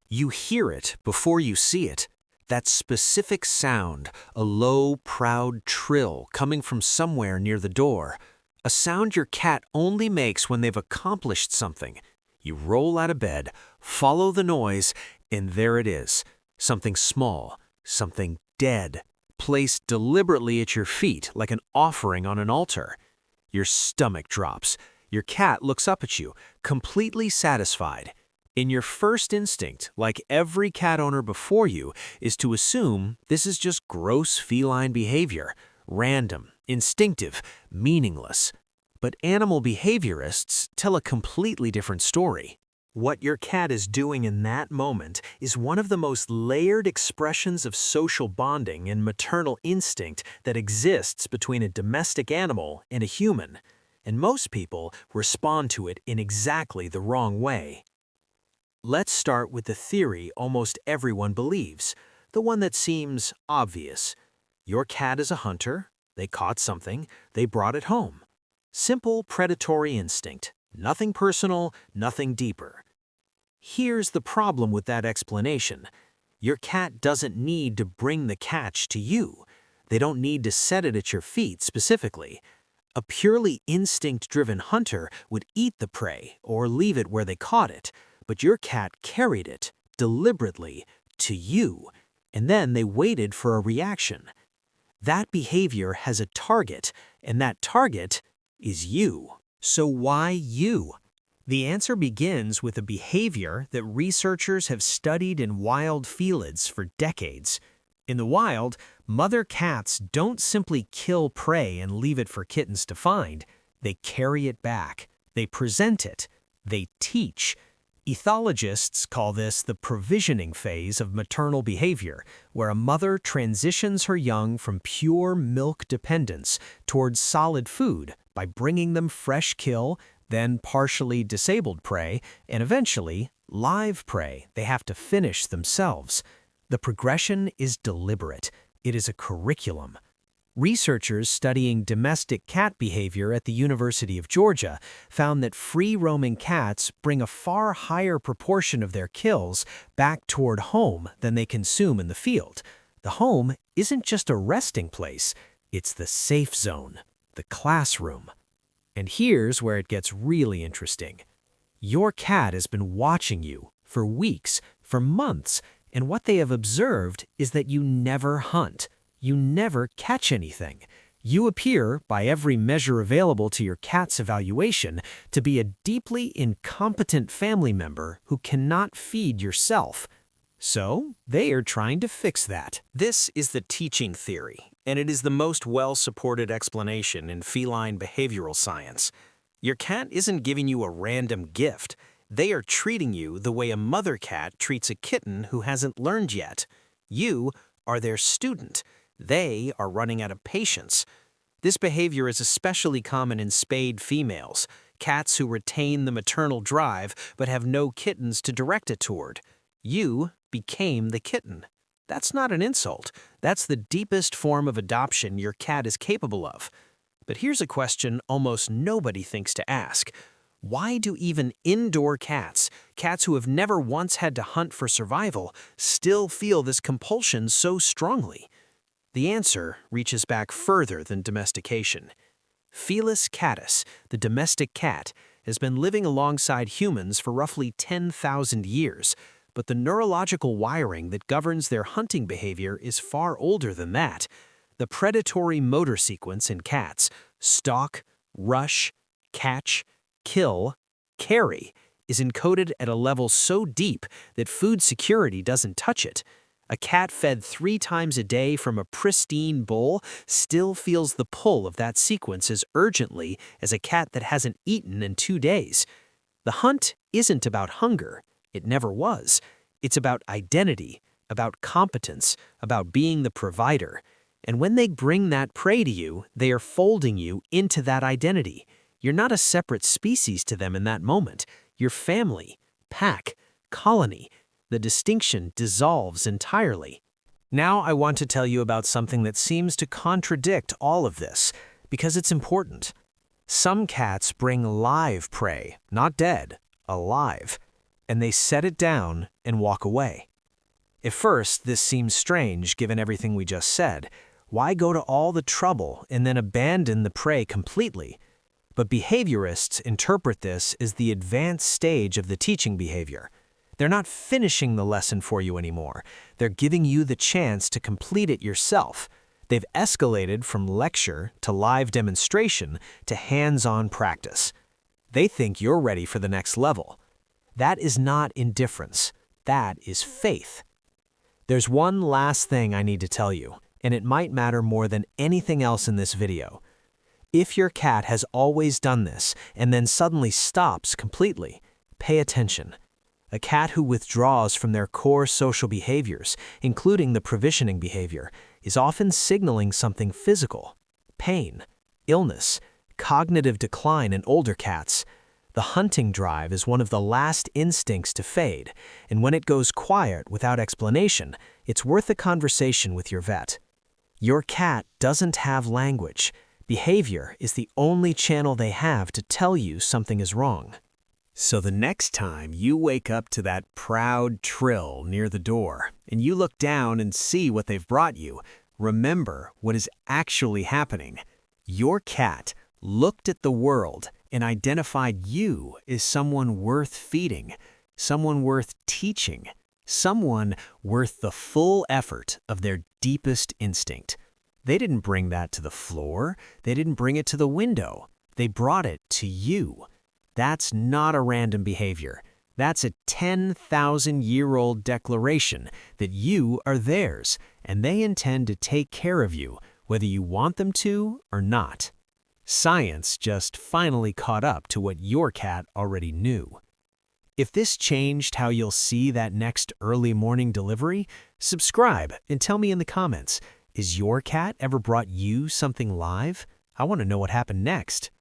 You hear it before you see it. That specific sound, a low, proud trill coming from somewhere near the door. A sound your cat only makes when they've accomplished something. You roll out of bed, follow the noise, and there it is. Something small, something dead, placed deliberately at your feet like an offering on an altar. Your stomach drops. Your cat looks up at you, completely satisfied. In your first instinct, like every cat owner before you, is to assume this is just gross feline behavior, random, instinctive, meaningless. But animal behaviorists tell a completely different story. What your cat is doing in that moment is one of the most layered expressions of social bonding and maternal instinct that exists between a domestic animal and a human. And most people respond to it in exactly the wrong way. Let's start with the theory almost everyone believes, the one that seems obvious. Your cat is a hunter, they caught something, they brought it home. Simple predatory instinct, nothing personal, nothing deeper. Here's the problem with that explanation. Your cat doesn't need to bring the catch to you. They don't need to set it at your feet specifically. A purely instinct-driven hunter would eat the prey or leave it where they caught it, but your cat carried it, deliberately, to you, and then they waited for a reaction. That behavior has a target, and that target is you. So why you? The answer begins with a behavior that researchers have studied in wild felids for decades. In the wild, mother cats don't simply kill prey and leave it for kittens to find. They carry it back. They present it. They teach. Ethologists call this the provisioning phase of maternal behavior, where a mother transitions her young from pure milk dependence towards solid food by bringing them fresh kill, then partially disabled prey, and eventually live prey they have to finish themselves. The progression is deliberate. It is a curriculum. Researchers studying domestic cat behavior at the University of Georgia found that free-roaming cats bring a far higher proportion of their kills back toward home than they consume in the field. The home isn't just a resting place, it's the safe zone, the classroom. And here's where it gets really interesting. Your cat has been watching you for weeks, for months, and what they have observed is that you never hunt. You never catch anything. You appear, by every measure available to your cat's evaluation, to be a deeply incompetent family member who cannot feed yourself. So, they are trying to fix that. This is the teaching theory, and it is the most well-supported explanation in feline behavioral science. Your cat isn't giving you a random gift. They are treating you the way a mother cat treats a kitten who hasn't learned yet. You are their student. They are running out of patience. This behavior is especially common in spayed females, cats who retain the maternal drive but have no kittens to direct it toward. You became the kitten. That's not an insult. That's the deepest form of adoption your cat is capable of. But here's a question almost nobody thinks to ask. Why do even indoor cats, cats who have never once had to hunt for survival, still feel this compulsion so strongly? The answer reaches back further than domestication. Felis catus, the domestic cat, has been living alongside humans for roughly 10,000 years, but the neurological wiring that governs their hunting behavior is far older than that. The predatory motor sequence in cats, stalk, rush, catch, kill, carry, is encoded at a level so deep that food security doesn't touch it. A cat fed 3 times a day from a pristine bowl still feels the pull of that sequence as urgently as a cat that hasn't eaten in 2 days. The hunt isn't about hunger. It never was. It's about identity, about competence, about being the provider. And when they bring that prey to you, they are folding you into that identity. You're not a separate species to them in that moment. You're family, pack, colony. The distinction dissolves entirely. Now I want to tell you about something that seems to contradict all of this, because it's important. Some cats bring live prey, not dead, alive. and they set it down and walk away. At first, this seems strange given everything we just said. Why go to all the trouble and then abandon the prey completely? But behaviorists interpret this as the advanced stage of the teaching behavior. They're not finishing the lesson for you anymore. They're giving you the chance to complete it yourself. They've escalated from lecture to live demonstration to hands-on practice. They think you're ready for the next level. That is not indifference. That is faith. There's one last thing I need to tell you, and it might matter more than anything else in this video. If your cat has always done this and then suddenly stops completely, pay attention. A cat who withdraws from their core social behaviors, including the provisioning behavior, is often signaling something physical: pain, illness, cognitive decline in older cats. The hunting drive is one of the last instincts to fade, and when it goes quiet without explanation, it's worth a conversation with your vet. Your cat doesn't have language. Behavior is the only channel they have to tell you something is wrong. So the next time you wake up to that proud trill near the door, and you look down and see what they've brought you, remember what is actually happening. Your cat looked at the world and identified you as someone worth feeding, someone worth teaching, someone worth the full effort of their deepest instinct. They didn't bring that to the floor. They didn't bring it to the window. They brought it to you. That's not a random behavior. That's a 10,000-year-old declaration that you are theirs, and they intend to take care of you, whether you want them to or not. Science just finally caught up to what your cat already knew. If this changed how you'll see that next early morning delivery, subscribe and tell me in the comments, has your cat ever brought you something live? I want to know what happened next.